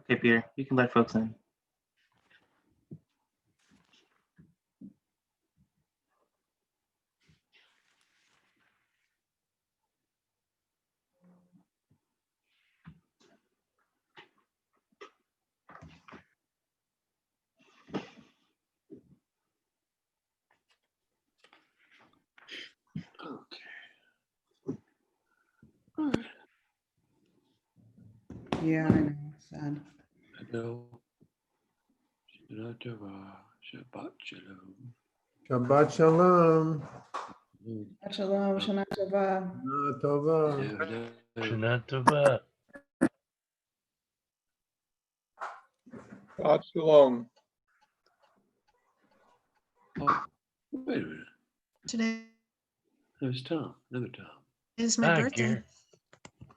Okay, Peter, you can let folks in. Yeah, I know. Sad. Hello. Shabbat Shalom. Shabbat Shalom. Shalom, Shana Tova. Shana Tova. Shana Tova. Shabbat Shalom. Oh, wait a minute. Today There's Tom. Another Tom. is my Hi, birthday. Gary.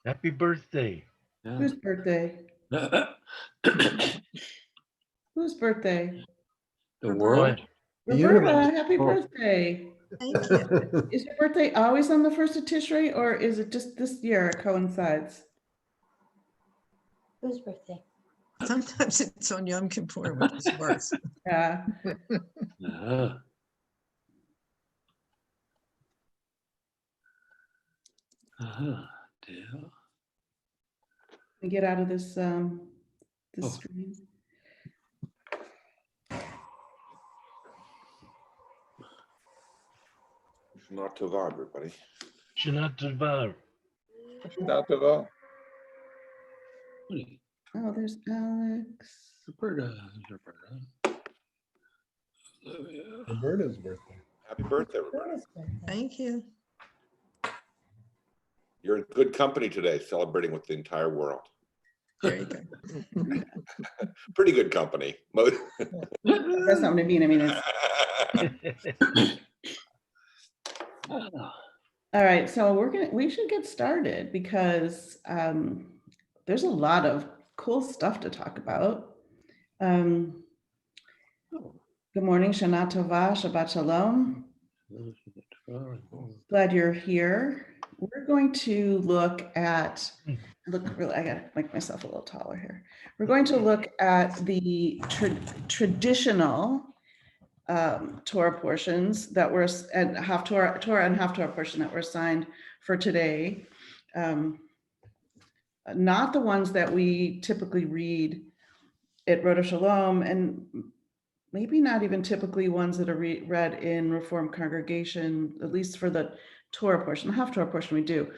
Happy birthday. Yeah. Whose birthday? Whose birthday? The world. What? Roberta, happy Oh. birthday. Thank you. Is your birthday always on the 1st of Tishrei, or is it just this year it coincides? Whose birthday? Sometimes it's on Yom Kippur, which is worse. Yeah. Uh-huh. Uh-huh. Yeah. And get out of this this Oh. screen. Shana Tova, everybody. Shana Tova. Shana Tova. Oh, there's Alex. Roberta. Roberta's birthday. Happy birthday, everybody. Thank you. You're in good company today, celebrating with the entire world. There you go. Pretty good company. That's not what I mean. I mean, it's all right. So we should get started because there's a lot of cool stuff to talk about. Good morning, Shana Tova, Shabbat Shalom. Glad you're here. We're going to look at, I gotta make myself a little taller here. We're going to look at the traditional Torah portions that were, and Torah and Haftarah portion that were assigned for today. Not the ones that we typically read at Rodef Shalom, and maybe not even typically ones that are read in Reformed congregation, at least for the Torah portion. The Haftarah portion we do.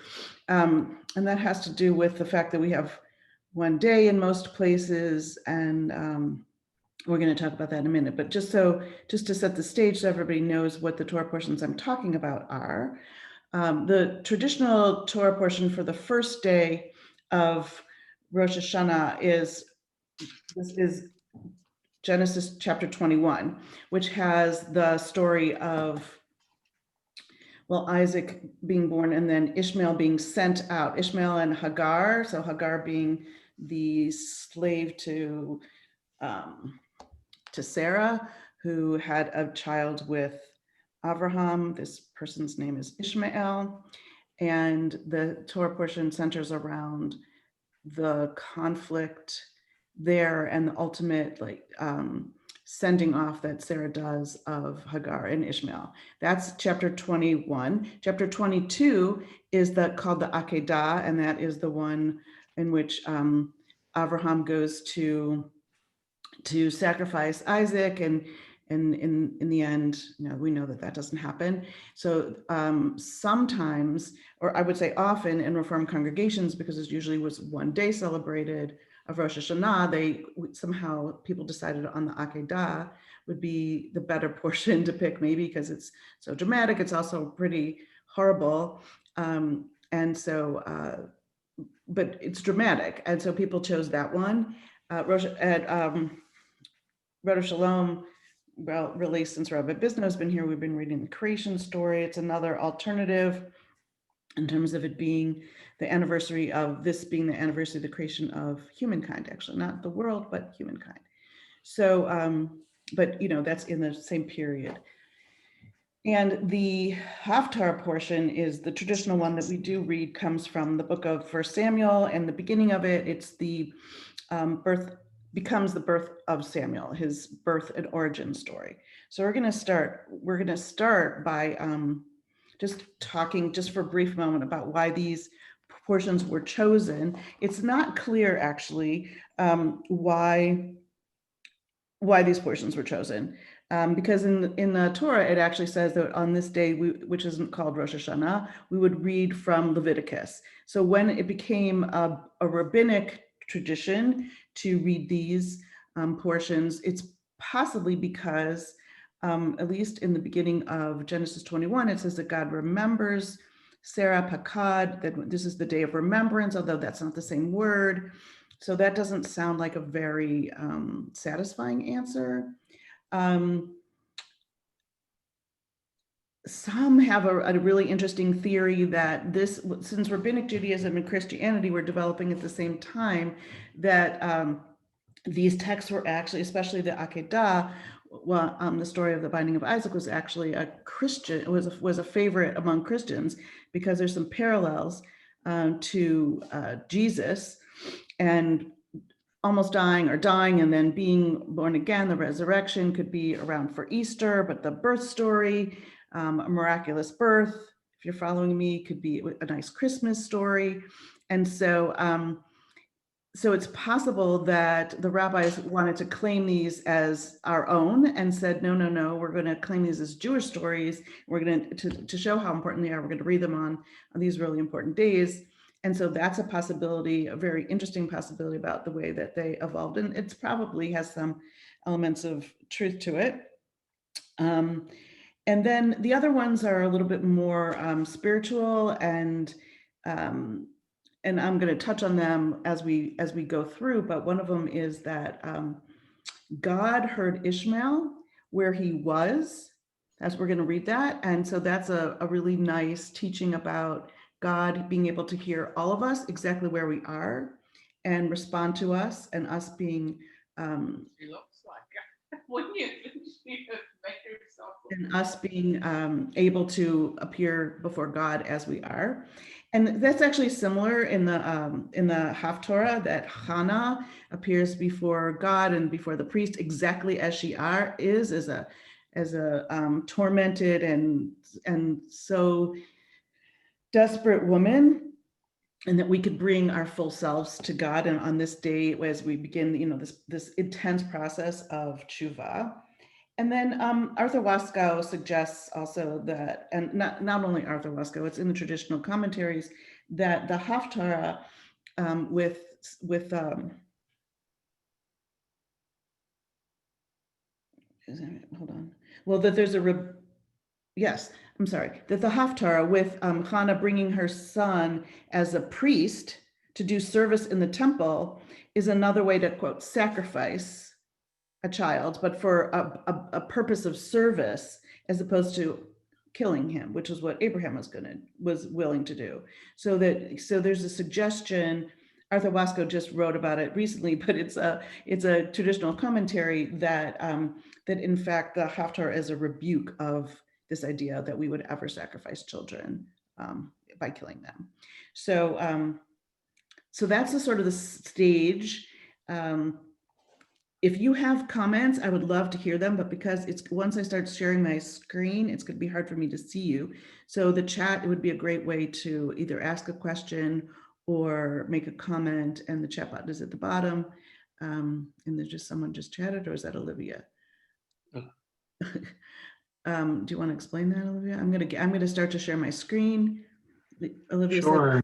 And that has to do with the fact that we have one day in most places, and we're going to talk about that in a minute. But just to set the stage so everybody knows what the Torah portions I'm talking about are. The traditional Torah portion for the first day of Rosh Hashanah is Genesis chapter 21, which has the story of, well, Isaac being born and then Ishmael being sent out, Ishmael and Hagar. So Hagar being the slave to Sarah, who had a child with Abraham. This person's name is Ishmael. And the Torah portion centers around the conflict there and the ultimate sending off that Sarah does of Hagar and Ishmael. That's chapter 21. Chapter 22 is called the Akedah, and that is the one in which Abraham goes to sacrifice Isaac, and in the end, we know that doesn't happen. So sometimes, or I would say often in Reformed congregations, because it usually was one day celebrated of Rosh Hashanah, somehow people decided on the Akedah would be the better portion to pick, maybe because it's so dramatic. It's also pretty horrible. And so, but it's dramatic. And so people chose that one. Rodef Shalom, well, really since Rabbi Bisno has been here, we've been reading the creation story. It's another alternative in terms of it being the anniversary of the creation of humankind, actually, not the world, but humankind. So, but that's in the same period. And the Haftarah portion is the traditional one that we do read, comes from the book of 1 Samuel, and the beginning of it, it's the becomes the birth of Samuel, his birth and origin story. So we're going to start by just talking just for a brief moment about why these portions were chosen. It's not clear actually why these portions were chosen. Because in the Torah, it actually says that on this day, which isn't called Rosh Hashanah, we would read from Leviticus. So when it became a rabbinic tradition to read these portions, it's possibly because, at least in the beginning of Genesis 21, it says that God remembers Sarah Pakad, that this is the day of remembrance, although that's not the same word. So that doesn't sound like a very satisfying answer. Some have a really interesting theory that since Rabbinic Judaism and Christianity were developing at the same time, that these texts were actually, especially the Akedah, the story of the binding of Isaac was actually a Christian, it was a favorite among Christians because there's some parallels to Jesus and almost dying and then being born again. The resurrection could be around for Easter, but the birth story, a miraculous birth, if you're following me, could be a nice Christmas story. And so, so it's possible that the rabbis wanted to claim these as our own and said, no, we're going to claim these as Jewish stories. We're going to show how important they are. We're going to read them on these really important days. And so that's a possibility, a very interesting possibility about the way that they evolved. And it probably has some elements of truth to it. And then the other ones are a little bit more spiritual, and I'm going to touch on them as we go through. But one of them is that God heard Ishmael where he was, as we're going to read that. And so that's a really nice teaching about God being able to hear all of us exactly where we are and respond to us, and us being able to appear before God as we are. And that's actually similar in the Haftarah, that Hannah appears before God and before the priest exactly as she is as a tormented and so desperate woman, and that we could bring our full selves to God. And on this day, as we begin, this intense process of tshuva. And then Arthur Waskow suggests also that, and not only Arthur Waskow, it's in the traditional commentaries, that the Haftarah hold on. Well, that there's that the Haftarah with Hannah bringing her son as a priest to do service in the temple is another way to, quote, sacrifice a child, but for a purpose of service, as opposed to killing him, which is what Abraham was willing to do. So there's a suggestion. Arthur Waskow just wrote about it recently, but it's a traditional commentary that that in fact the Haftarah is a rebuke of this idea that we would ever sacrifice children by killing them. So so that's the sort of the stage. If you have comments, I would love to hear them, but because once I start sharing my screen, it's going to be hard for me to see you. So the chat, it would be a great way to either ask a question or make a comment, and the chat button is at the bottom. And there's just someone just chatted, or is that Olivia? Do you want to explain that, Olivia? I'm going to start to share my screen. Olivia said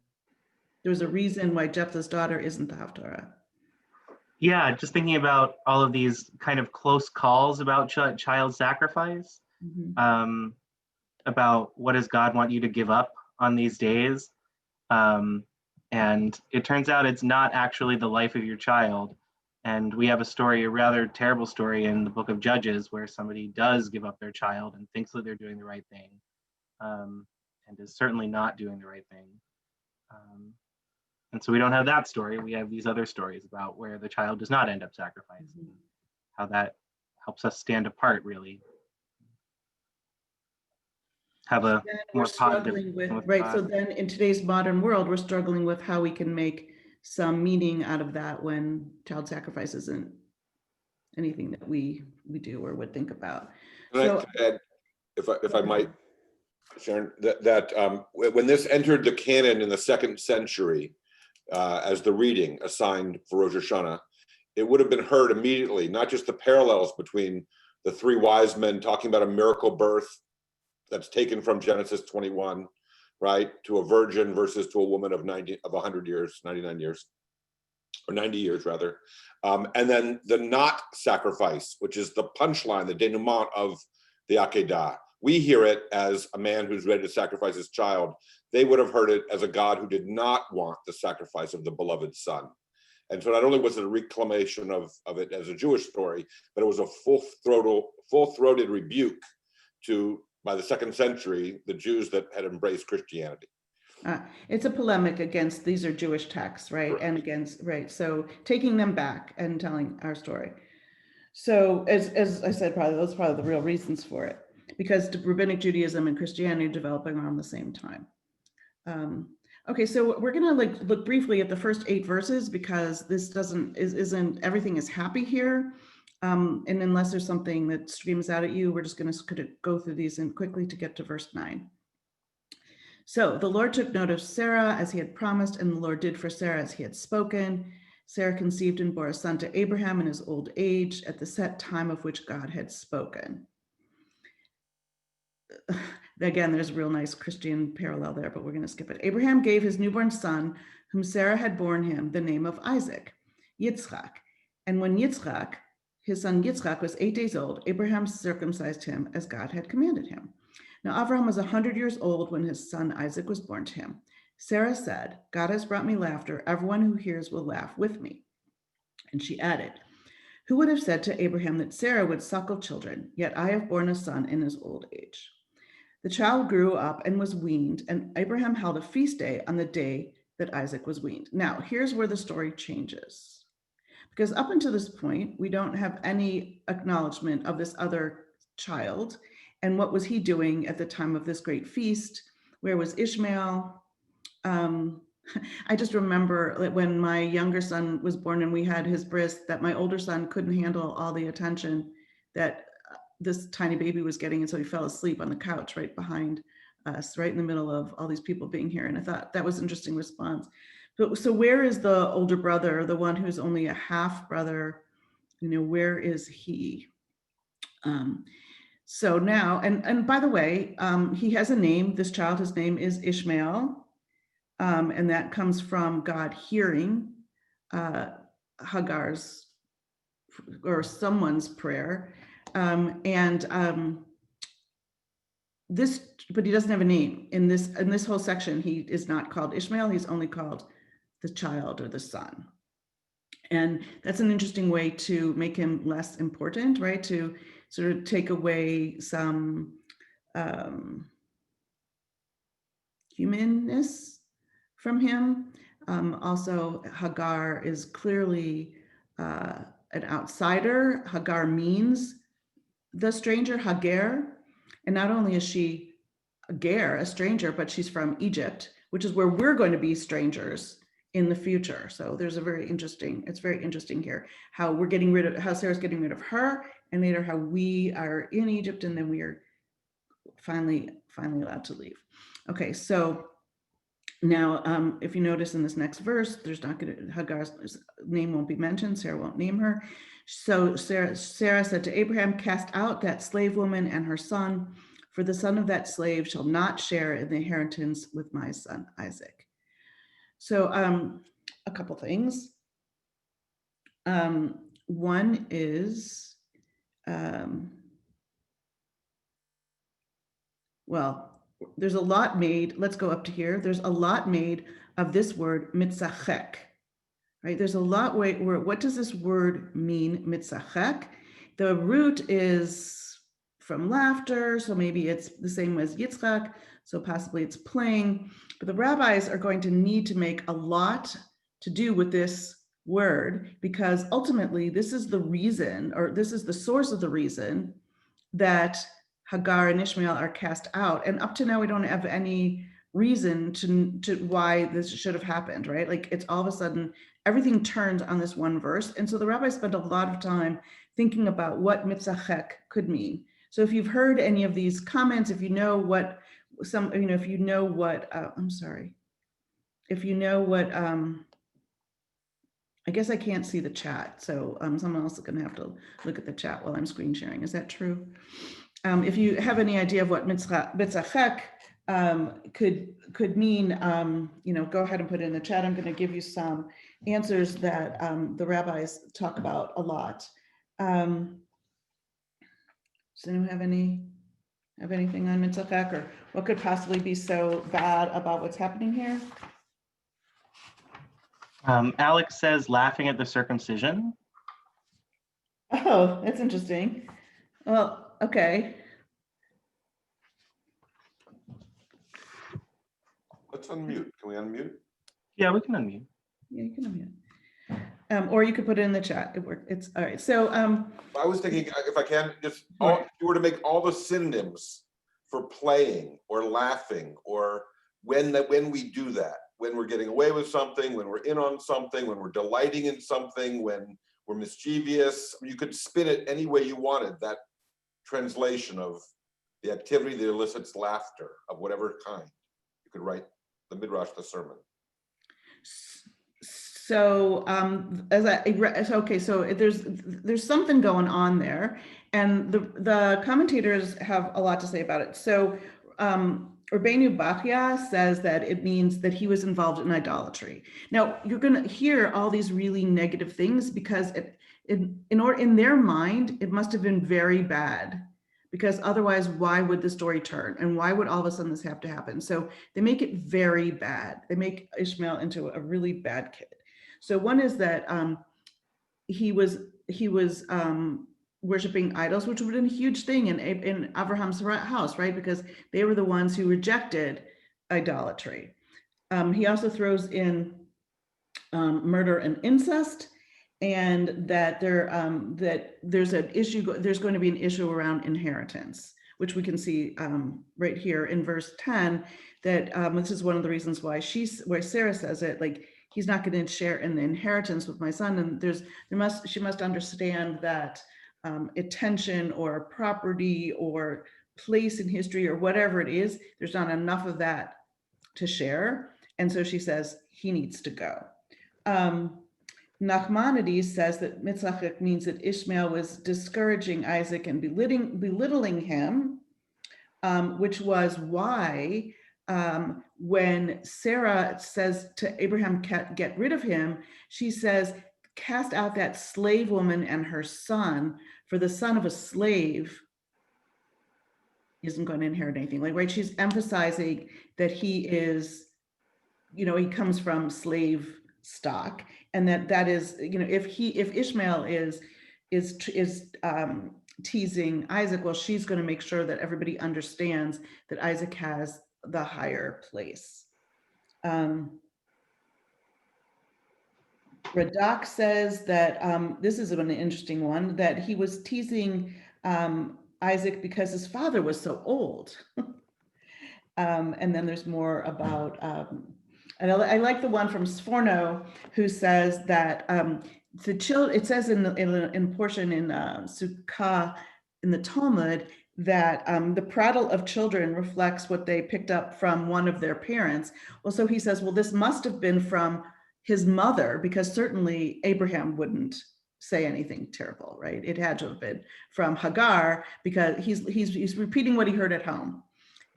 there's a reason why Jephthah's daughter isn't the Haftarah. Yeah, just thinking about all of these kind of close calls about child sacrifice, about what does God want you to give up on these days. And it turns out it's not actually the life of your child. And we have a rather terrible story in the book of Judges where somebody does give up their child and thinks that they're doing the right thing, and is certainly not doing the right thing. And so we don't have that story. We have these other stories about where the child does not end up sacrificed, and how that helps us stand apart, really. have a Then more we're positive struggling with, with right, God. so then in today's modern world, we're struggling with how we can make some meaning out of that when child sacrifice isn't anything that we do or would think about. Can I add, if I might, Sharon, that when this entered the canon in the 2nd century as the reading assigned for Rosh Hashanah, it would have been heard immediately, not just the parallels between the 3 wise men talking about a miracle birth that's taken from Genesis 21, right, to a virgin versus to a woman of 100 years, 99 years, or 90 years rather. And then the not sacrifice, which is the punchline, the denouement of the Akedah. We hear it as a man who's ready to sacrifice his child. They would have heard it as a God who did not want the sacrifice of the beloved son. And so not only was it a reclamation of it as a Jewish story, but it was a full-throated rebuke to, by the 2nd century, the Jews that had embraced Christianity. It's a polemic against, these are Jewish texts, right? Correct. And against, right, so taking them back and telling our story. So as I said, those are probably the real reasons for it, because Rabbinic Judaism and Christianity are developing around the same time. Okay, so we're gonna look briefly at the first 8 verses, because this isn't everything is happy here. And unless there's something that screams out at you, we're just gonna go through these and quickly to get to verse 9. So the Lord took note of Sarah as he had promised, and the Lord did for Sarah as he had spoken. Sarah conceived and bore a son to Abraham in his old age at the set time of which God had spoken. Again, there's a real nice Christian parallel there, but we're going to skip it. Abraham gave his newborn son, whom Sarah had borne him, the name of Isaac, Yitzchak. And when Yitzchak, his son Yitzchak, was 8 days old, Abraham circumcised him as God had commanded him. Now, Abraham was 100 years old when his son Isaac was born to him. Sarah said, God has brought me laughter. Everyone who hears will laugh with me. And she added, who would have said to Abraham that Sarah would suckle children? Yet I have borne a son in his old age. The child grew up and was weaned, and Abraham held a feast day on the day that Isaac was weaned. Now, here's where the story changes. Because up until this point, we don't have any acknowledgement of this other child. And what was he doing at the time of this great feast? Where was Ishmael? I just remember when my younger son was born and we had his bris, that my older son couldn't handle all the attention that this tiny baby was getting. And so he fell asleep on the couch right behind us, right in the middle of all these people being here. And I thought that was an interesting response. So where is the older brother, the one who's only a half brother? Where is he? So now, and by the way, he has a name. This child, his name is Ishmael. And that comes from God hearing Hagar's or someone's prayer. But he doesn't have a name. In this whole section, he is not called Ishmael. He's only called the child or the son. And that's an interesting way to make him less important, right? To sort of take away some humanness from him. Also, Hagar is clearly an outsider. Hagar means the stranger, Hagar. And not only is she a stranger, but she's from Egypt, which is where we're going to be strangers in the future. So there's it's very interesting here, how Sarah's getting rid of her, and later how we are in Egypt, and then we are finally allowed to leave. Okay, so now if you notice in this next verse, Hagar's name won't be mentioned. Sarah won't name her. So Sarah said to Abraham, cast out that slave woman and her son, for the son of that slave shall not share in the inheritance with my son Isaac. So a couple things. One is, there's a lot made, let's go up to here. There's a lot made of this word mitzachek, right? There's a lot what does this word mean, mitzachek? The root is from laughter, so maybe it's the same as Yitzchak, so possibly it's playing. But the rabbis are going to need to make a lot to do with this word, because ultimately this is the reason, or this is the source of the reason that Hagar and Ishmael are cast out. And up to now, we don't have any reason to why this should have happened, right? Like it's all of a sudden, everything turns on this one verse. And so the rabbi spent a lot of time thinking about what mitzachek could mean. So if you've heard any of these comments, if you know what if you know what, if you know what, I guess I can't see the chat. So someone else is gonna have to look at the chat while I'm screen sharing. Is that true? If you have any idea of what mitzachek could mean, go ahead and put it in the chat. I'm gonna give you some answers that the rabbis talk about a lot. Does anyone have anything on mitzachek, or what could possibly be so bad about what's happening here? Alex says laughing at the circumcision. Oh, that's interesting. Well, okay. Let's unmute. Can we unmute? Yeah, we can unmute. Yeah, you can unmute. Or you could put it in the chat. It worked. It's all right. So I was thinking, if I can, just if you were to make all the synonyms for playing or laughing, or when we do that, when we're getting away with something, when we're in on something, when we're delighting in something, when we're mischievous, you could spin it any way you wanted. That translation of the activity that elicits laughter of whatever kind. You could write the midrash, the sermon. So so there's something going on there, and the commentators have a lot to say about it. So Rabbeinu Bachya says that it means that he was involved in idolatry. Now you're going to hear all these really negative things because in their mind it must have been very bad, because otherwise why would the story turn, and why would all of a sudden this have to happen? So they make it very bad. They make Ishmael into a really bad kid. So one is that he was worshiping idols, which would have been a huge thing in Abraham's house, right? Because they were the ones who rejected idolatry. He also throws in murder and incest, and that there's an issue. There's going to be an issue around inheritance, which we can see right here in verse 10. That this is one of the reasons why Sarah says it, like, he's not going to share in the inheritance with my son. And she must understand that attention or property or place in history or whatever it is, there's not enough of that to share. And so she says he needs to go. Nachmanides says that mitzachek means that Ishmael was discouraging Isaac and belittling him, which was why when Sarah says to Abraham, get rid of him, she says, cast out that slave woman and her son, for the son of a slave isn't going to inherit anything. Like, right? She's emphasizing that he is, he comes from slave stock, and that is, if Ishmael is teasing Isaac, well, she's going to make sure that everybody understands that Isaac has the higher place. Radak says that this is an interesting one, that he was teasing Isaac because his father was so old. And then there's more about, and I like the one from Sforno, who says that the children, it says in a portion in Sukkah in the Talmud, that the prattle of children reflects what they picked up from one of their parents. Well, so he says, well, this must have been from his mother, because certainly Abraham wouldn't say anything terrible, right? It had to have been from Hagar, because he's repeating what he heard at home.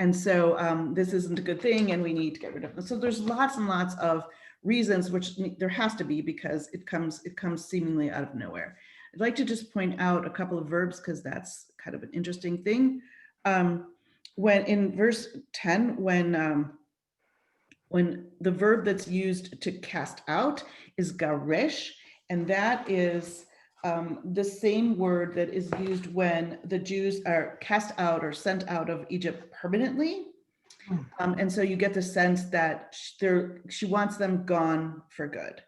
And so this isn't a good thing, and we need to get rid of them. So there's lots and lots of reasons, which there has to be, because it comes seemingly out of nowhere. I'd like to just point out a couple of verbs, because that's kind of an interesting thing. When in verse 10, when the verb that's used to cast out is garesh, and that is the same word that is used when the Jews are cast out or sent out of Egypt permanently. And so you get the sense that she wants them gone for good.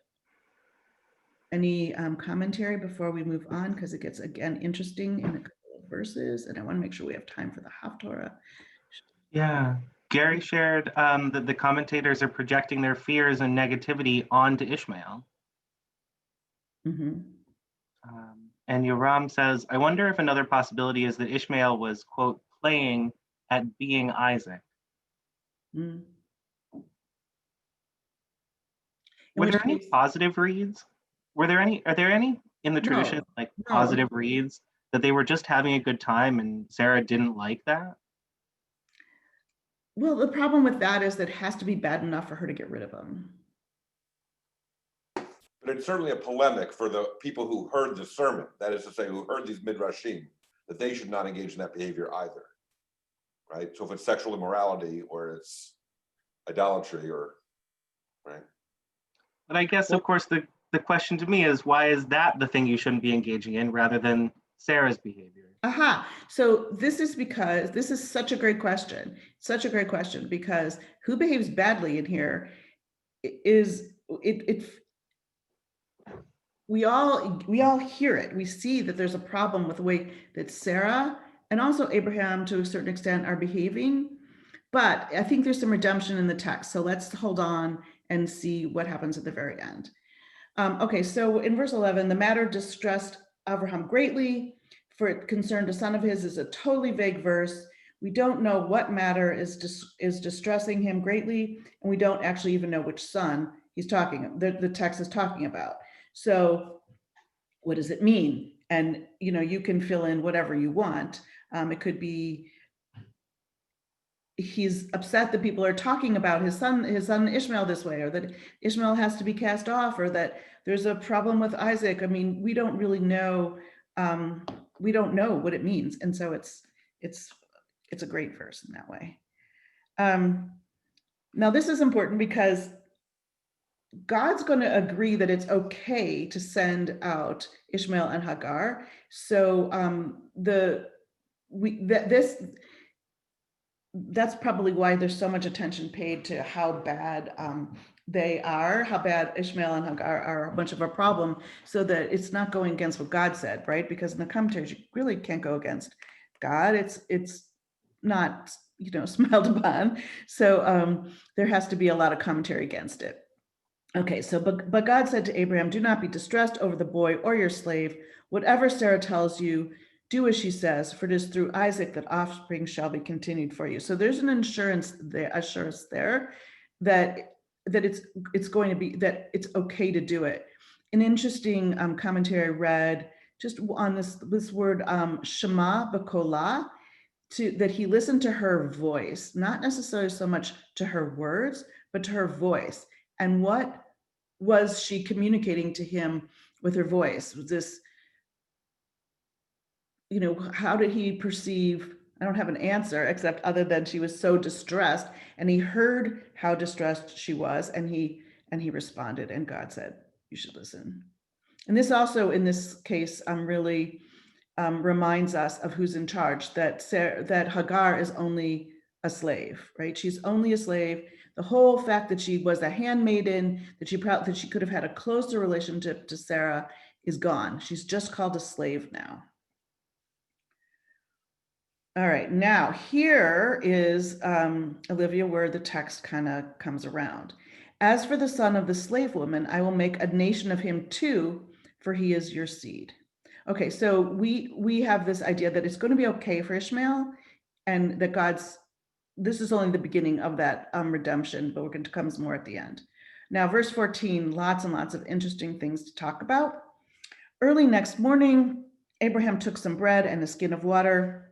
Any commentary before we move on? Because it gets, again, interesting in a couple of verses, and I want to make sure we have time for the Haftarah. Yeah. Gary shared that the commentators are projecting their fears and negativity onto Ishmael. Mhm. And Yoram says, I wonder if another possibility is that Ishmael was, quote, playing at being Isaac. Mm. In Were which there any case- positive reads? Are there any in the tradition, like no. positive reads that they were just having a good time and Sarah didn't like that? Well, the problem with that is that it has to be bad enough for her to get rid of him. But it's certainly a polemic for the people who heard the sermon, that is to say, who heard these midrashim, that they should not engage in that behavior either, right? So if it's sexual immorality or it's idolatry or, right? But I guess, of course, the question to me is, why is that the thing you shouldn't be engaging in rather than Sarah's behavior? Aha. So this is because this is such a great question. Such a great question, because who behaves badly in here is we all hear it. We see that there's a problem with the way that Sarah and also Abraham to a certain extent are behaving. But I think there's some redemption in the text. So let's hold on and see what happens at the very end. Okay, so in verse 11, the matter distressed Abraham greatly, for it concerned a son of his is a totally vague verse. We don't know what matter is distressing him greatly, and we don't actually even know which son he's talking, the text is talking about. So what does it mean? And you can fill in whatever you want. It could be he's upset that people are talking about his son Ishmael this way, or that Ishmael has to be cast off, or that there's a problem with Isaac. I mean, we don't really know. We don't know what it means, and so it's a great verse in that way. Now this is important because God's going to agree that it's okay to send out Ishmael and Hagar. So that's probably why there's so much attention paid to how bad they are, how bad Ishmael and Hagar are much of a problem, so that it's not going against what God said, right? Because in the commentaries, you really can't go against God. It's not, smiled upon. So there has to be a lot of commentary against it. Okay, so but God said to Abraham, do not be distressed over the boy or your slave. Whatever Sarah tells you, do as she says, for it is through Isaac that offspring shall be continued for you. So there's an assurance there that it's going to be, that it's okay to do it. An interesting commentary read just on this word Shema B'kolah, that he listened to her voice, not necessarily so much to her words, but to her voice. And what was she communicating to him with her voice? Was this, how did he perceive? I don't have an answer except other than she was so distressed, and he heard how distressed she was, and he responded, and God said, you should listen. And this also, in this case, really reminds us of who's in charge, that Hagar is only a slave, right? She's only a slave. The whole fact that she was a handmaiden, that she could have had a closer relationship to Sarah is gone. She's just called a slave now. All right, now here is, Olivia, where the text kind of comes around. As for the son of the slave woman, I will make a nation of him too, for he is your seed. Okay, so we have this idea that it's going to be okay for Ishmael, and that this is only the beginning of that redemption, but we're going to come more at the end. Now, verse 14, lots and lots of interesting things to talk about. Early next morning, Abraham took some bread and a skin of water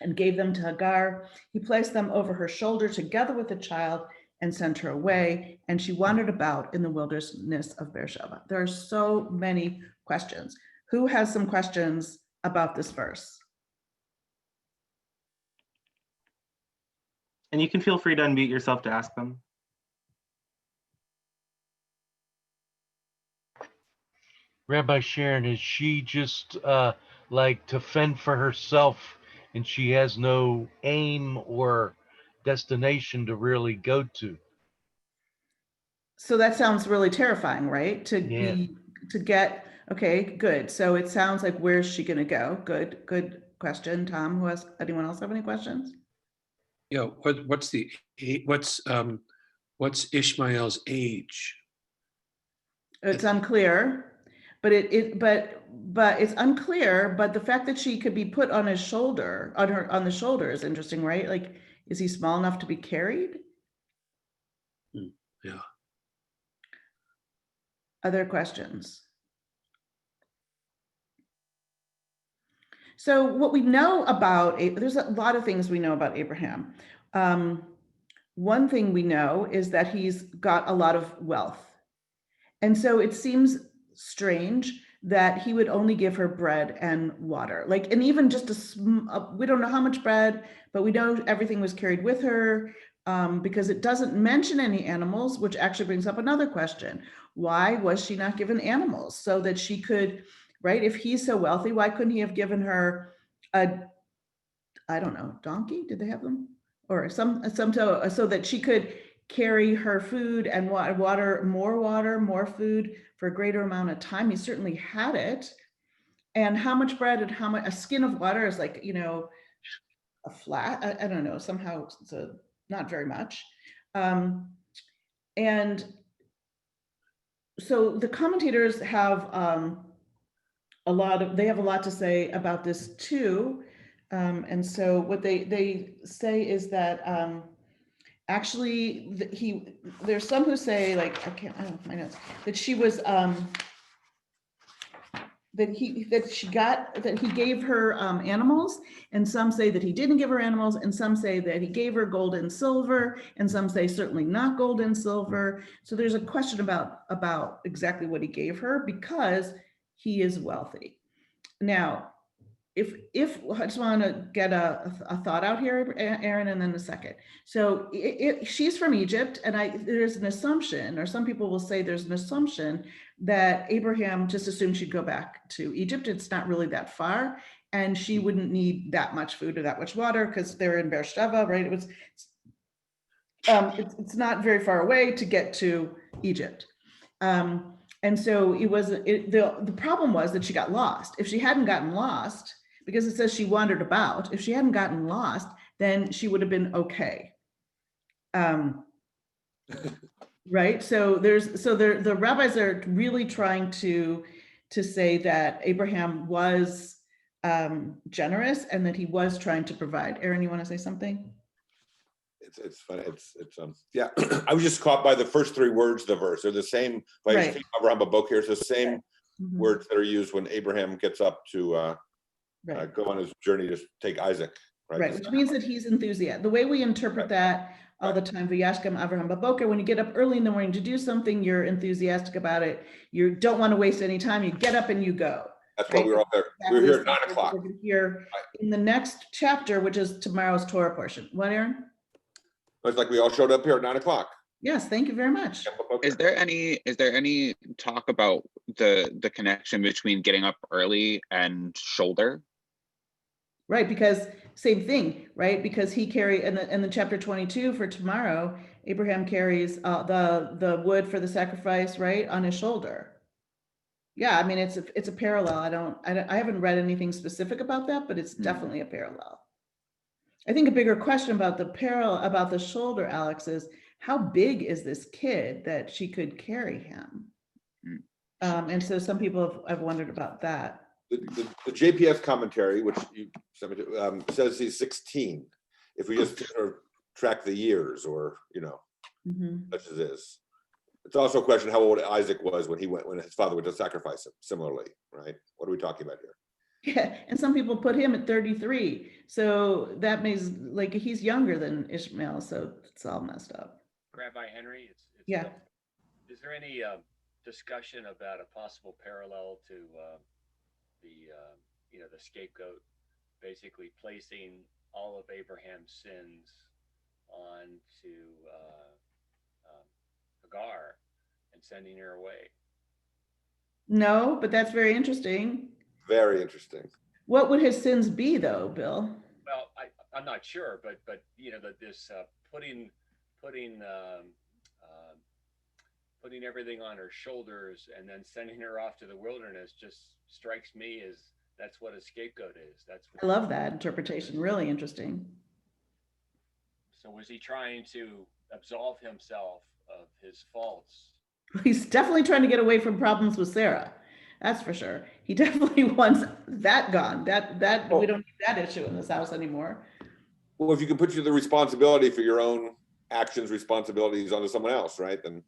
and gave them to Hagar. He placed them over her shoulder together with the child and sent her away, and she wandered about in the wilderness of Beersheba. There are so many questions. Who has some questions about this verse? And you can feel free to unmute yourself to ask them. Rabbi Sharyn, is she just like to fend for herself, and she has no aim or destination to really go to? So that sounds really terrifying, right? Yeah. Okay, good. So it sounds like, where's she going to go? Good question. Tom, anyone else have any questions? Yeah, what's Ishmael's age? It's unclear, but but it's unclear. But the fact that she could be put on his shoulder, on the shoulder, is interesting, right? Like, is he small enough to be carried? Yeah. Other questions? So what we know about, there's a lot of things we know about Abraham. One thing we know is that he's got a lot of wealth. And so it seems strange that he would only give her bread and water. Like, and even just we don't know how much bread, but we know everything was carried with her, because it doesn't mention any animals, which actually brings up another question. Why was she not given animals so that she could, right? If he's so wealthy, why couldn't he have given her I don't know, donkey? Did they have them? Or some so that she could carry her food and more food for a greater amount of time. He certainly had it. And how much bread and how much, a skin of water is like, a flat, I don't know, somehow it's not very much. And so the commentators have they have a lot to say about this too. And so what they say is that actually there's some who say, like, I don't know my notes, that she was that he gave her animals, and some say that he didn't give her animals, and some say that he gave her gold and silver, and some say certainly not gold and silver. So there's a question about exactly what he gave her, because he is wealthy. Now, if I just want to get a thought out here, Aaron, and then a second. So she's from Egypt, and there's an assumption, or some people will say there's an assumption that Abraham just assumed she'd go back to Egypt. It's not really that far, and she wouldn't need that much food or that much water because they're in Beersheba, right? It's not very far away to get to Egypt. And so the problem was that she got lost. If she hadn't gotten lost, because it says she wandered about, if she hadn't gotten lost, then she would have been okay. Right? So the rabbis are really trying to say that Abraham was generous and that he was trying to provide. Aaron, you want to say something? It's funny. Yeah. I was just caught by the first three words of the verse. They're the same. Right. Abraham Babok here. It's the same Mhm. words that are used when Abraham gets up to Right. go on his journey to take Isaac. Right, which means that he's enthusiastic. The way we interpret that all the time, V'yashkem Avraham Baboker, when you get up early in the morning to do something, you're enthusiastic about it. You don't want to waste any time. You get up and you go. That's why we were all there. We were here at 9 o'clock. We're going to hear in the next chapter, which is tomorrow's Torah portion. What, Aaron? It's like we all showed up here at 9 o'clock. Yes, thank you very much. Is there any talk about the connection between getting up early and shoulder? Right, because same thing, right? Because he carried in the chapter 22 for tomorrow, Abraham carries the wood for the sacrifice, right, on his shoulder. Yeah, I mean, it's a parallel. I haven't read anything specific about that, but it's definitely a parallel. I think a bigger question about the shoulder, Alex, is how big is this kid that she could carry him? And so some people have wondered about that. The JPS commentary, which you says he's 16. If we just sort of track the years, or such as this. It's also a question how old Isaac was when his father went to sacrifice him. Similarly, right? What are we talking about here? Yeah, and some people put him at 33. So that means like he's younger than Ishmael. So it's all messed up. Rabbi Henry, it's yeah. Bill. Is there any discussion about a possible parallel to the scapegoat, basically placing all of Abraham's sins onto Hagar and sending her away? No, but that's very interesting. Very interesting. What would his sins be, though, Bill? Well, I'm not sure, but this putting everything on her shoulders and then sending her off to the wilderness just strikes me as That's what a scapegoat is. That's I love that interpretation. Really interesting. So was he trying to absolve himself of his faults? He's definitely trying to get away from problems with Sarah. That's for sure. He definitely wants that gone. That we don't need that issue in this house anymore. Well, if you can put the responsibility for your own actions, responsibilities onto someone else, right? Then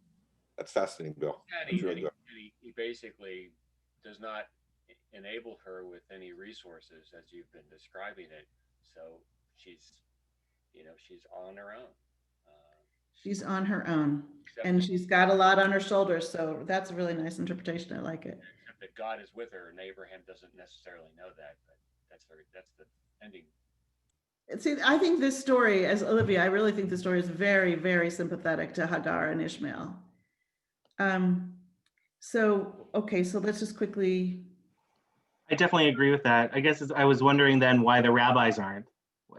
that's fascinating, Bill. And That's really good. he basically does not enable her with any resources as you've been describing it. So she's, she's on her own. She's on her own, and she's got a lot on her shoulders. So that's a really nice interpretation. I like it. Except that God is with her, and Abraham doesn't necessarily know that, but that's the ending. See, I think this story, as Olivia, I really think the story is very, very sympathetic to Hagar and Ishmael. So let's just quickly. I definitely agree with that. I guess I was wondering then why the rabbis aren't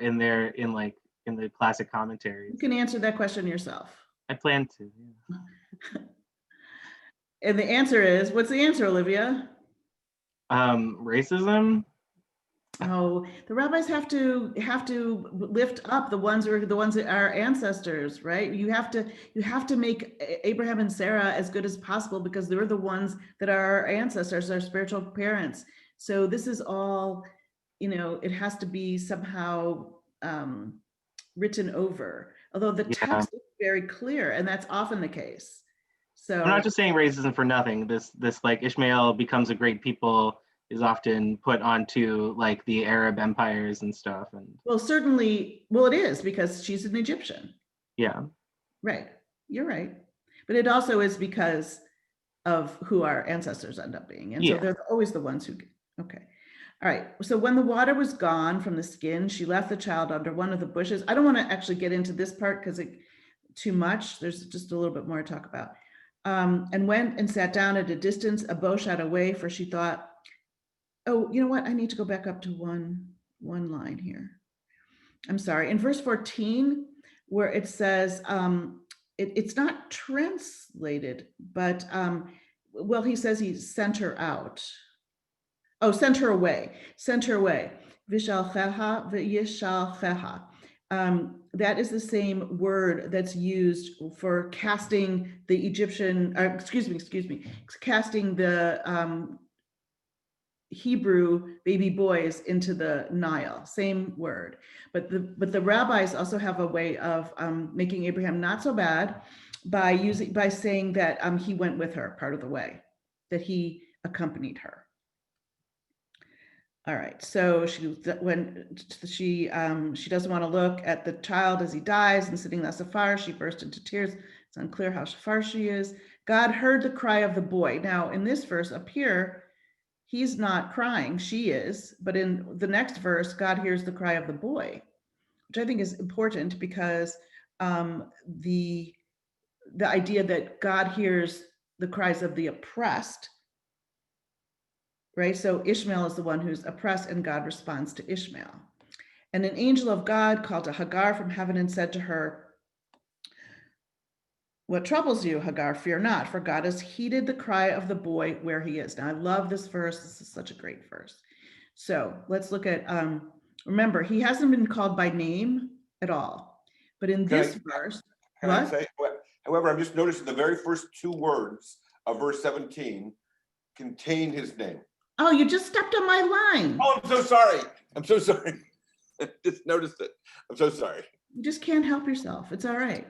in the classic commentaries. You can answer that question yourself. I plan to. Yeah. And the answer is, what's the answer, Olivia? Racism. Oh, the rabbis have to lift up the ones that are our ancestors, right? You have to make Abraham and Sarah as good as possible because they're the ones that are our ancestors, our spiritual parents. So this is all, it has to be somehow written over. Although the text is very clear, and that's often the case. So I'm not just saying racism for nothing. This like Ishmael becomes a great people is often put onto like the Arab empires and stuff. And it is because she's an Egyptian. Yeah. Right. You're right. But it also is because of who our ancestors end up being. And so they're always the ones who, okay. All right. So when the water was gone from the skin, she left the child under one of the bushes. I don't want to actually get into this part because it's too much. There's just a little bit more to talk about. And went and sat down at a distance, a bow shot away, for she thought, oh, you know what? I need to go back up to one line here. I'm sorry. In verse 14, where it says, it's not translated, but he says he sent her out. Oh, sent her away. Vishalcheha v'yishalcheha. That is the same word that's used for casting the Egyptian, casting the Hebrew baby boys into the Nile, same word. But the rabbis also have a way of making Abraham not so bad by saying that he went with her part of the way, that he accompanied her. All right, so she doesn't want to look at the child as he dies, and sitting thus afar, she burst into tears. It's unclear how far she is. God heard the cry of the boy. Now, in this verse up here, he's not crying, she is, but in the next verse, God hears the cry of the boy, which I think is important because the idea that God hears the cries of the oppressed, right? So Ishmael is the one who's oppressed and God responds to Ishmael. And an angel of God called to Hagar from heaven and said to her, "What troubles you, Hagar? Fear not, for God has heeded the cry of the boy where he is." Now, I love this verse. This is such a great verse. So let's look at, remember, he hasn't been called by name at all. But in this verse, however, I'm just noticing the very first two words of verse 17 contain his name. Oh, you just stepped on my line. Oh, I'm so sorry. I just noticed it. I'm so sorry. You just can't help yourself. It's all right.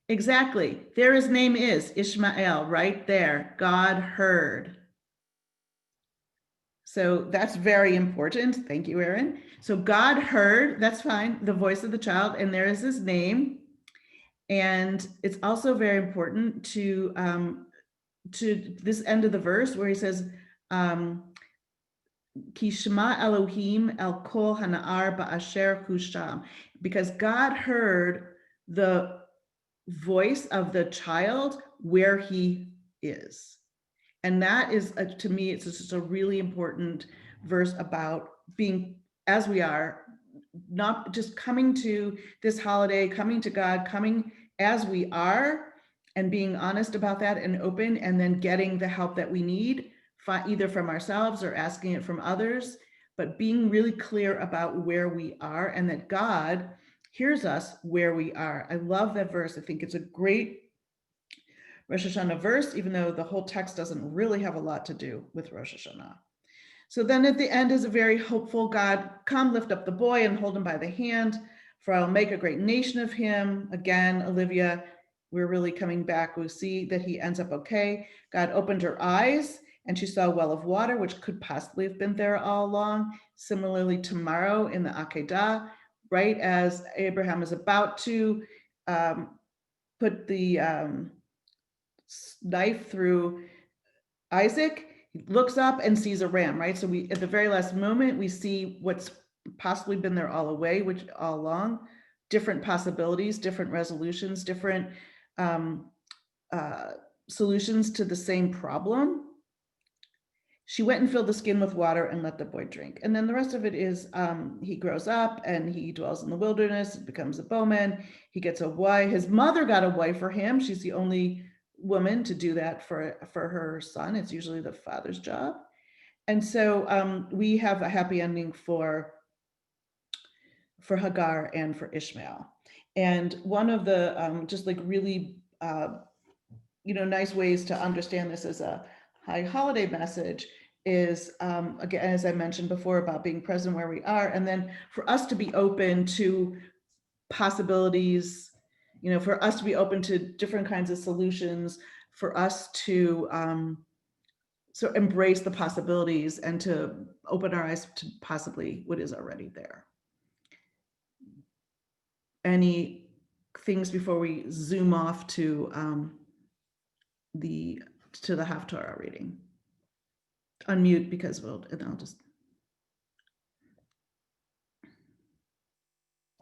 Exactly. There his name is Ishmael, right there. God heard. So that's very important. Thank you, Aaron. So God heard, that's fine, the voice of the child, and there is his name. And it's also very important to this end of the verse where he says, Ki shema Elohim el kol hana'ar ba'asher hu sham, because God heard the voice of the child where he is. And that is, to me, it's just a really important verse about being as we are, not just coming to this holiday, coming to God, coming as we are, and being honest about that and open, and then getting the help that we need, either from ourselves or asking it from others. but being really clear about where we are and that God hears us where we are. I love that verse. I think it's a great Rosh Hashanah verse, even though the whole text doesn't really have a lot to do with Rosh Hashanah. So then at the end is a very hopeful, God, come lift up the boy and hold him by the hand, for I'll make a great nation of him. Again, Olivia, we're really coming back. We see that he ends up okay. God opened her eyes and she saw a well of water, which could possibly have been there all along. Similarly, tomorrow in the Akedah, right as Abraham is about to put the knife through Isaac, he looks up and sees a ram, right? So we, at the very last moment, we see what's possibly been there all along, different possibilities, different resolutions, different solutions to the same problem. She went and filled the skin with water and let the boy drink. And then the rest of it is he grows up and he dwells in the wilderness, becomes a bowman. He gets a wife. His mother got a wife for him. She's the only woman to do that for her son. It's usually the father's job. And so we have a happy ending for Hagar and for Ishmael. And one of the just like really nice ways to understand this as a high holiday message is, again, as I mentioned before, about being present where we are, and then for us to be open to possibilities, for us to be open to different kinds of solutions, for us to so embrace the possibilities and to open our eyes to possibly what is already there. Any things before we zoom off to the Haftarah reading? Unmute because and I'll just.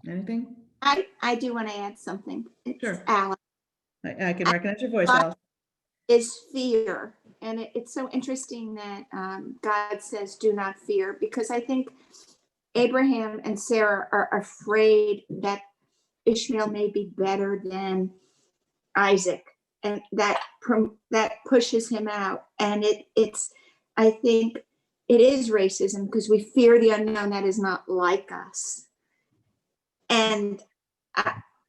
Anything? I do want to add something. It's Sure. Alice. I can recognize your voice, Alice. Is fear. And it's so interesting that God says, do not fear, because I think Abraham and Sarah are afraid that Ishmael may be better than Isaac, and that pushes him out. And I think it is racism because we fear the unknown that is not like us. And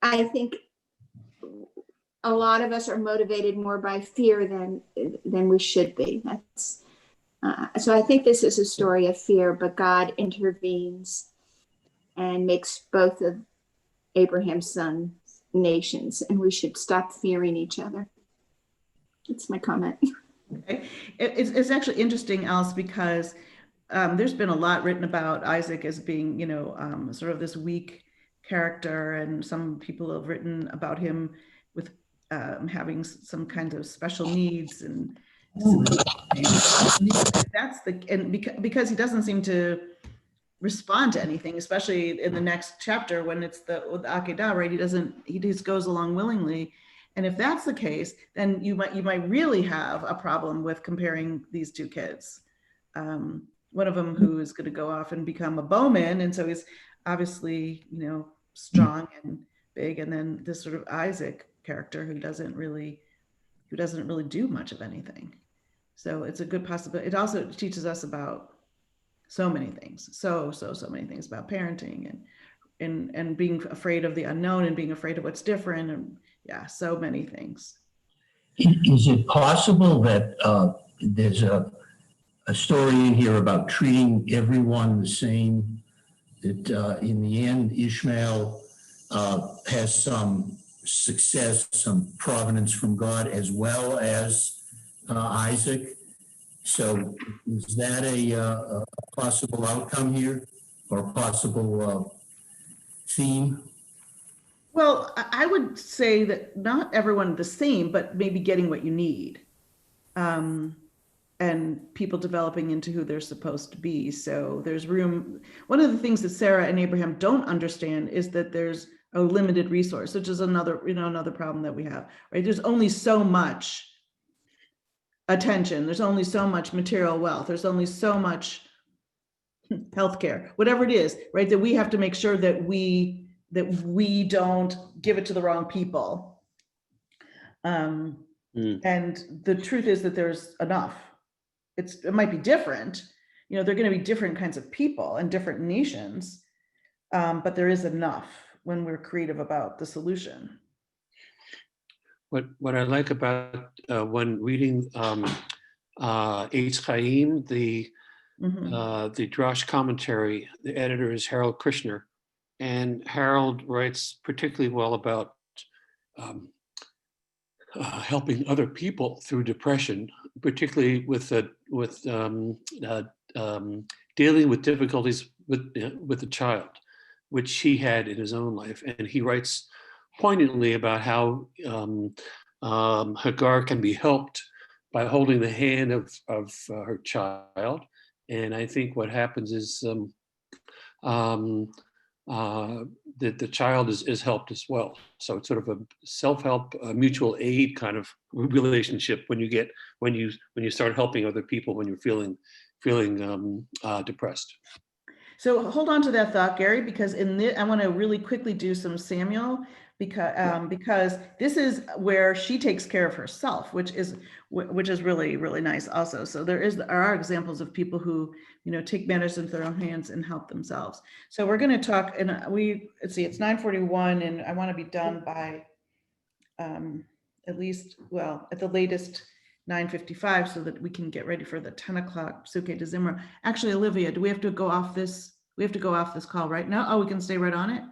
I think a lot of us are motivated more by fear than we should be. So I think this is a story of fear, but God intervenes and makes both of Abraham's sons nations, and we should stop fearing each other. That's my comment. Okay. It's actually interesting, Alice, because there's been a lot written about Isaac as being, sort of this weak character, and some people have written about him with having some kinds of special needs, and because he doesn't seem to respond to anything, especially in the next chapter when it's the Akedah, right? He just goes along willingly. And if that's the case, then you might really have a problem with comparing these two kids. One of them who is going to go off and become a bowman, and so he's obviously, strong and big, and then this sort of Isaac character who doesn't really do much of anything. So it's a good possibility. It also teaches us about so many things, so many things about parenting and being afraid of the unknown and being afraid of what's different, and so many things. Is it possible that there's a story in here about treating everyone the same, that in the end Ishmael has some success, some providence from God, as well as Isaac? So is that a possible outcome here, or a possible theme? Well, I would say that not everyone the same, but maybe getting what you need, and people developing into who they're supposed to be. So there's room. One of the things that Sarah and Abraham don't understand is that there's a limited resource, which is another problem that we have, right? There's only so much attention. There's only so much material wealth. There's only so much healthcare, whatever it is, right? That we have to make sure that we don't give it to the wrong people. And the truth is that there's enough. It might be different. you know, they're going to be different kinds of people and different nations, but there is enough when we're creative about the solution. What I like about when reading Eitz Chaim, the Drash commentary, the editor is Harold Krishner, and Harold writes particularly well about helping other people through depression, particularly with dealing with difficulties with the child, which he had in his own life. And he writes poignantly about how Hagar can be helped by holding the hand of her child. And I think what happens is that the child is helped as well. So it's sort of a self-help, mutual aid kind of relationship when you start helping other people when you're feeling depressed. So hold on to that thought, Gary, because I want to really quickly do some Samuel, because this is where she takes care of herself, which is really, really nice also. So there are examples of people who, you know, take matters into their own hands and help themselves. So we're going to talk, and let's see, it's 9:41, and I want to be done by at least, well, at the latest 9:55, so that we can get ready for the 10 o'clock Sukkah de Zimra. Actually, Olivia, do we have to go off this? We have to go off this call right now? Oh, we can stay right on it?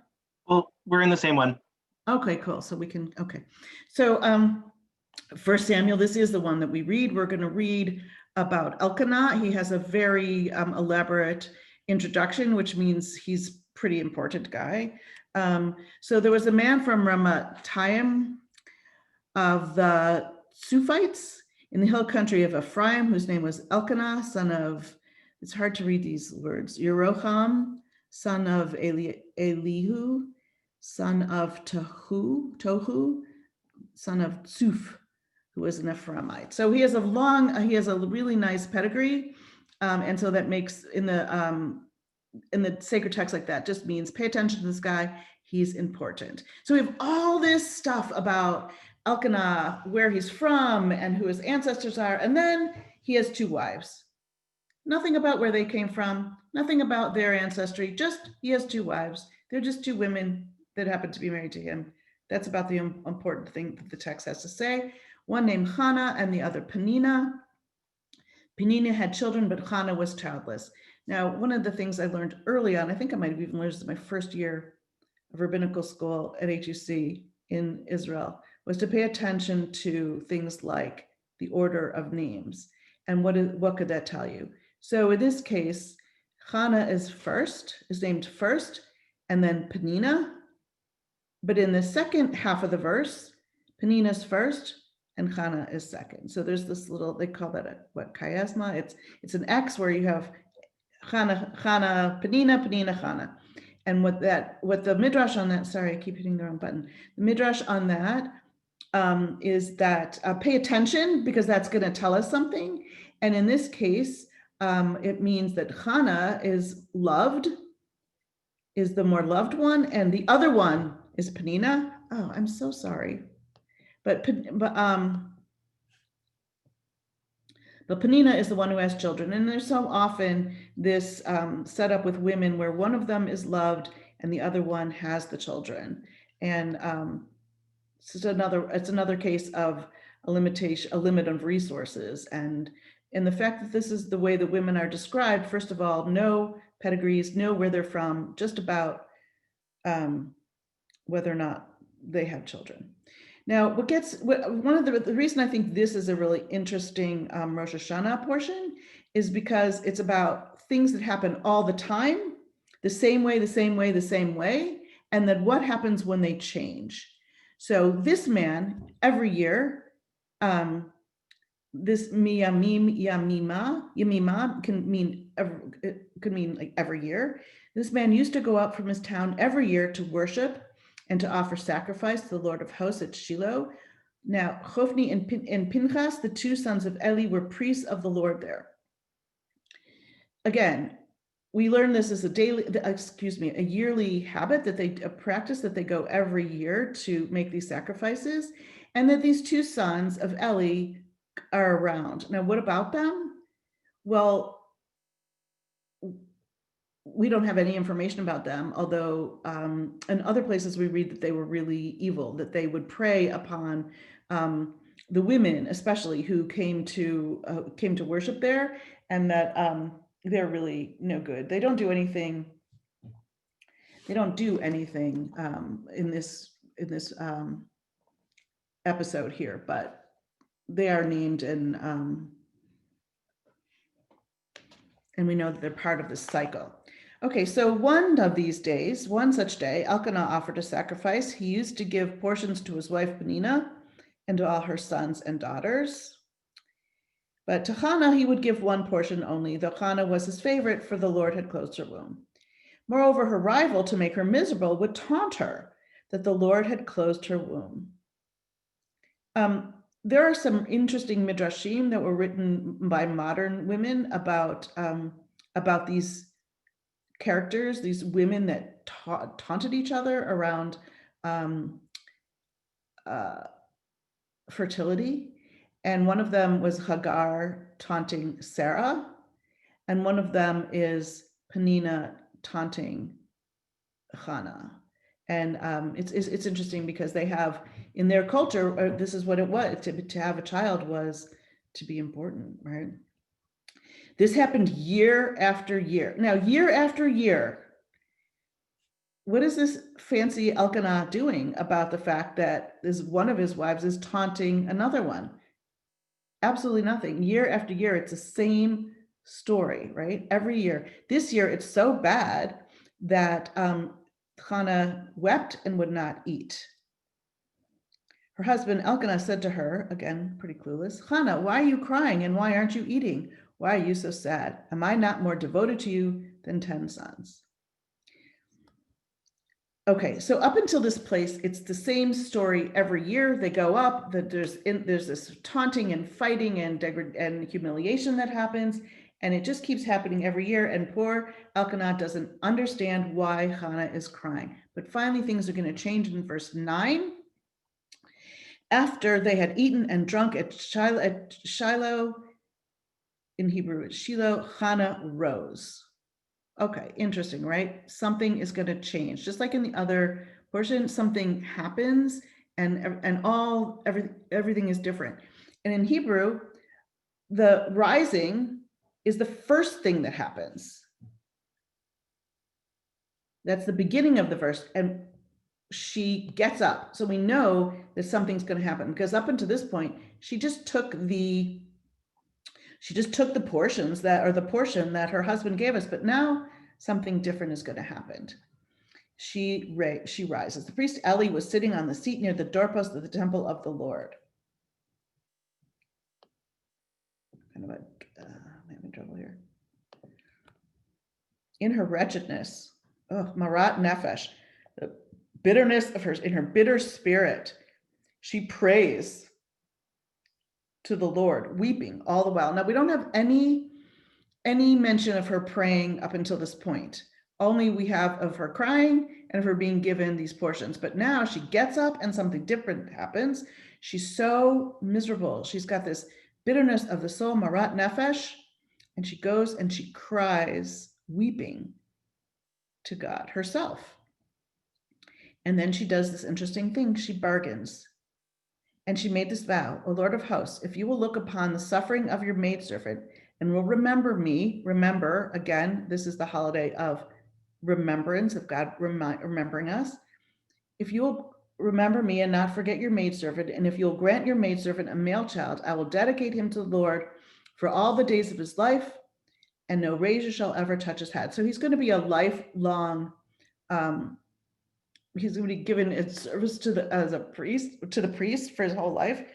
Well, we're in the same one. Okay, cool. So we can, okay. So 1 Samuel, this is the one that we read. We're going to read about Elkanah. He has a very elaborate introduction, which means he's pretty important guy. So there was a man from Ramatayim of the Suphites in the hill country of Ephraim, whose name was Elkanah, son of, it's hard to read these words, Yeroham, son of Elihu, son of Tohu, son of Tsuf, who was an Ephraimite. So he has a really nice pedigree. And so that makes in the sacred text like that just means pay attention to this guy, he's important. So we have all this stuff about Elkanah, where he's from and who his ancestors are. And then he has 2 wives. Nothing about where they came from, nothing about their ancestry, just he has 2 wives. They're just 2 women that happen to be married to him. That's about the important thing that the text has to say. One named Hannah and the other Penina. Penina had children, but Hannah was childless. Now, one of the things I learned early on, I think I might have even learned this in my first year of rabbinical school at HUC in Israel, was to pay attention to things like the order of names and what could that tell you. So in this case, Hannah is named first, and then Penina. But in the second half of the verse, Penina's first and Hannah is second. So there's this little, they call that chiasma. It's an X where you have Hannah, Penina, Hannah. And what the midrash on that, sorry, I keep hitting the wrong button. The midrash on that is that pay attention, because that's going to tell us something. And in this case, it means that Hannah is the more loved one, and the other one is Penina. Oh, I'm so sorry. But Penina is the one who has children. And there's so often this setup with women where one of them is loved and the other one has the children. And it's another case of a limit of resources. And the fact that this is the way that women are described, first of all, no pedigrees, know where they're from, just about whether or not they have children. Now, the reason I think this is a really interesting Rosh Hashanah portion is because it's about things that happen all the time, the same way, and then what happens when they change. So this man, every year, this yamima can mean like every year. This man used to go out from his town every year to worship and to offer sacrifice to the Lord of hosts at Shiloh. Now, Hophni and Pinchas, the 2 sons of Eli, were priests of the Lord there. Again, we learn this as a yearly habit that they practice, that they go every year to make these sacrifices, and that these 2 sons of Eli are around. Now, what about them? Well, we don't have any information about them, although in other places we read that they were really evil, that they would prey upon the women, especially who came to worship there, and that they're really no good. They don't do anything. They don't do anything in this episode here, but they are named, and we know that they're part of this cycle. Okay, so one such day, Elkanah offered a sacrifice. He used to give portions to his wife Penina and to all her sons and daughters. But to Hannah, he would give one portion only, though Hannah was his favorite, for the Lord had closed her womb. Moreover, her rival, to make her miserable, would taunt her that the Lord had closed her womb. There are some interesting midrashim that were written by modern women about these characters, these women that taunted each other around fertility. And one of them was Hagar taunting Sarah, and one of them is Penina taunting Hannah. And it's interesting because they have, in their culture, this is what it was, to have a child was to be important, right? This happened year after year. Now, year after year, what is this fancy Elkanah doing about the fact that one of his wives is taunting another one? Absolutely nothing. Year after year, it's the same story, right? Every year. This year, it's so bad that Hannah wept and would not eat. Her husband Elkanah said to her, again, pretty clueless, Hannah, why are you crying and why aren't you eating? Why are you so sad? Am I not more devoted to you than 10 sons? Okay, so up until this place, it's the same story every year. They go up, that there's this taunting and fighting and humiliation that happens, and it just keeps happening every year. And poor Elkanah doesn't understand why Hannah is crying. But finally, things are going to change in verse 9. After they had eaten and drunk at Shiloh, in Hebrew it's Shiloh, Hannah rose. Okay, interesting, right? Something is going to change. Just like in the other portion, something happens, and everything is different. And in Hebrew, the rising is the first thing that happens. That's the beginning of the verse, and she gets up. So we know that something's going to happen, because up until this point, she just took the portions that are the portion that her husband gave us, but now something different is going to happen. She rises. The priest Eli was sitting on the seat near the doorpost of the temple of the Lord. I'm having trouble here. In her wretchedness, marat nefesh, the bitterness of in her bitter spirit, she prays to the Lord, weeping all the while. Now, we don't have any mention of her praying up until this point. Only we have of her crying and of her being given these portions. But now she gets up and something different happens. She's so miserable. She's got this bitterness of the soul, marat nefesh, and she goes and she cries, weeping to God herself. And then she does this interesting thing. She bargains. And she made this vow, O Lord of hosts, if you will look upon the suffering of your maidservant and will remember me, remember, again, this is the holiday of remembrance, of God remembering us. If you will remember me and not forget your maidservant, and if you'll grant your maidservant a male child, I will dedicate him to the Lord for all the days of his life, and no razor shall ever touch his head. So he's going to be a lifelong, he's going to be given its service to the priest for his whole life.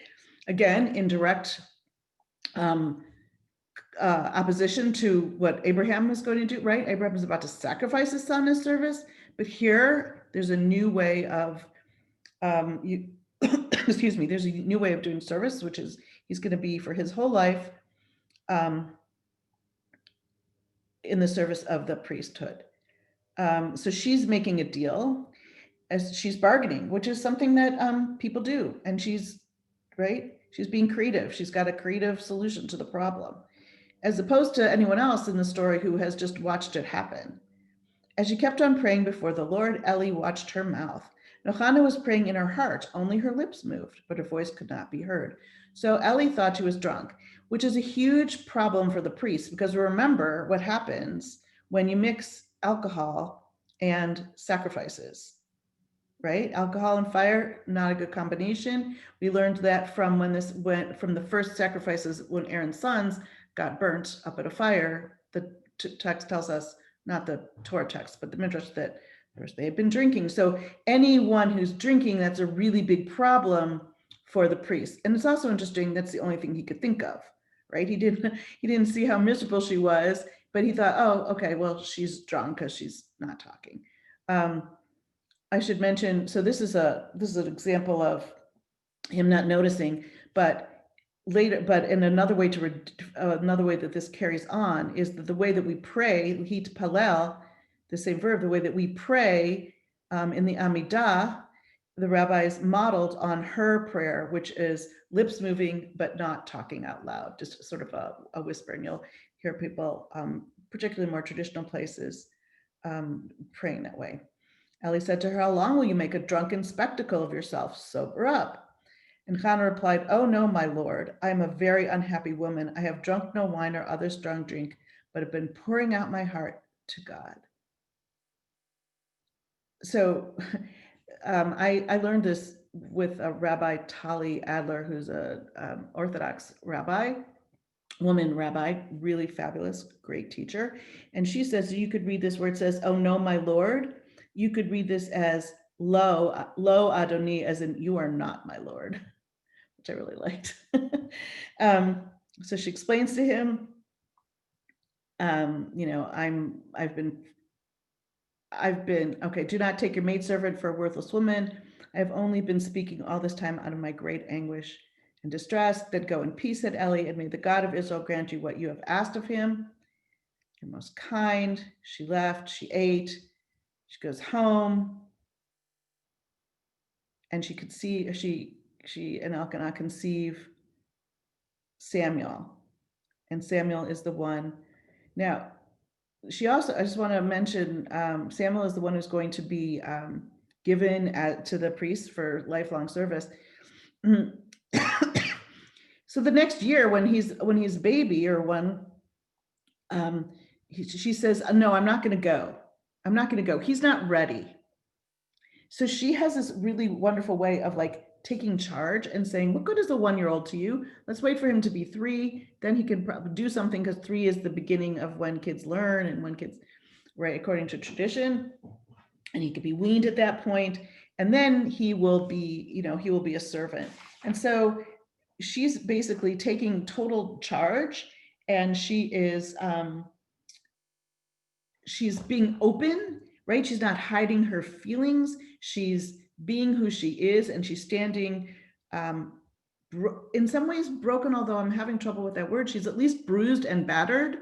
Again, in direct opposition to what Abraham was going to do, right? Abraham is about to sacrifice his son as service, but here there's a new way of, excuse me, there's a new way of doing service, which is he's going to be for his whole life in the service of the priesthood. So she's making a deal, as she's bargaining, which is something that people do, and she's being creative. She's got a creative solution to the problem, as opposed to anyone else in the story who has just watched it happen. As she kept on praying before the Lord, Eli watched her mouth. Now Hannah was praying in her heart, only her lips moved, but her voice could not be heard. So Eli thought she was drunk, which is a huge problem for the priest, because remember what happens when you mix alcohol and sacrifices, right? Alcohol and fire, not a good combination. We learned that from when this went from the first sacrifices, when Aaron's sons got burnt up at a fire. The text tells us, not the Torah text, but the Midrash, that they had been drinking. So anyone who's drinking, that's a really big problem for the priest. And it's also interesting, that's the only thing he could think of, right? He didn't see how miserable she was, but he thought, oh, okay, well, she's drunk because she's not talking. I should mention, so this is an example of him not noticing, but later, but in another way that this carries on is that the way that we pray, hit palel, the same verb, the way that we pray in the Amidah, the rabbis modeled on her prayer, which is lips moving, but not talking out loud, just sort of a whisper. And you'll hear people, particularly more traditional places, praying that way. Eli said to her, how long will you make a drunken spectacle of yourself? Sober up. And Hannah replied, oh no, my lord, I am a very unhappy woman. I have drunk no wine or other strong drink, but have been pouring out my heart to God. So I learned this with a Rabbi Tali Adler, who's a Orthodox rabbi, woman rabbi, really fabulous, great teacher. And she says, you could read this where it says, oh no, my lord. You could read this as lo Adoni, as in you are not my lord, which I really liked. So she explains to him, you know, I've been, okay, do not take your maidservant for a worthless woman. I have only been speaking all this time out of my great anguish and distress. Then go in peace, said Eli, and may the God of Israel grant you what you have asked of him. You're most kind. She left, she ate, she goes home. And she could see, she and Elkanah conceive Samuel. And Samuel is the one. Now, she also, I just want to mention, Samuel is the one who's going to be given to the priest for lifelong service. So the next year, when he's a baby, or when she says, no, I'm not going to go. I'm not going to go. He's not ready. So she has this really wonderful way of like taking charge and saying, what good is a 1-year-old to you? Let's wait for him to be 3. Then he can probably do something, because 3 is the beginning of when kids learn and when kids, right, according to tradition. And he could be weaned at that point. And then he will be, you know, he will be a servant. And so she's basically taking total charge, and she is, she's being open, right? She's not hiding her feelings. She's being who she is, and she's standing, in some ways broken, although I'm having trouble with that word. She's at least bruised and battered,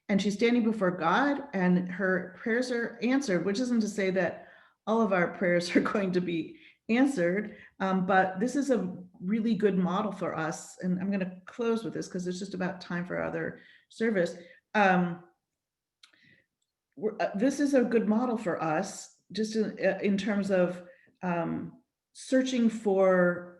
and she's standing before God, and her prayers are answered, which isn't to say that all of our prayers are going to be answered, but this is a really good model for us. And I'm going to close with this because it's just about time for other service. This is a good model for us, just in terms of searching for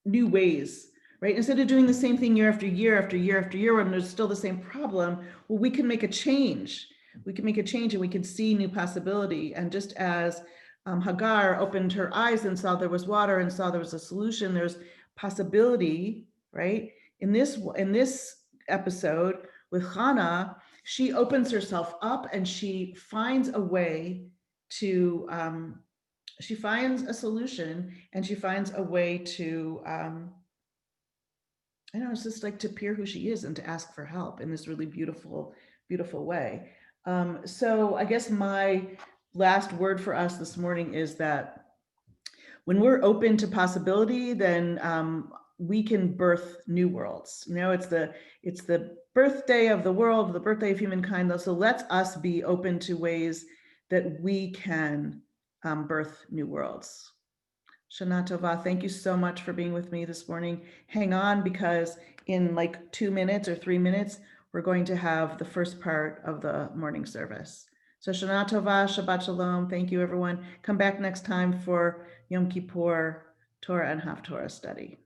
new ways, right? Instead of doing the same thing year after year after year after year, when there's still the same problem, well, we can make a change. We can make a change, and we can see new possibility. And just as Hagar opened her eyes and saw there was water and saw there was a solution, there's possibility, right? In this episode with Hannah, she opens herself up, and she finds a way to, she finds a solution, and she finds a way to, I don't know, it's just like to appear who she is and to ask for help in this really beautiful, beautiful way. So I guess my last word for us this morning is that when we're open to possibility, then we can birth new worlds. You know, it's the birthday of the world, the birthday of humankind. So let's us be open to ways that we can birth new worlds. Shana Tova, thank you so much for being with me this morning. Hang on, because in like 2 minutes or 3 minutes, we're going to have the first part of the morning service. So Shana Tova, Shabbat Shalom. Thank you, everyone. Come back next time for Yom Kippur Torah and Haftarah study.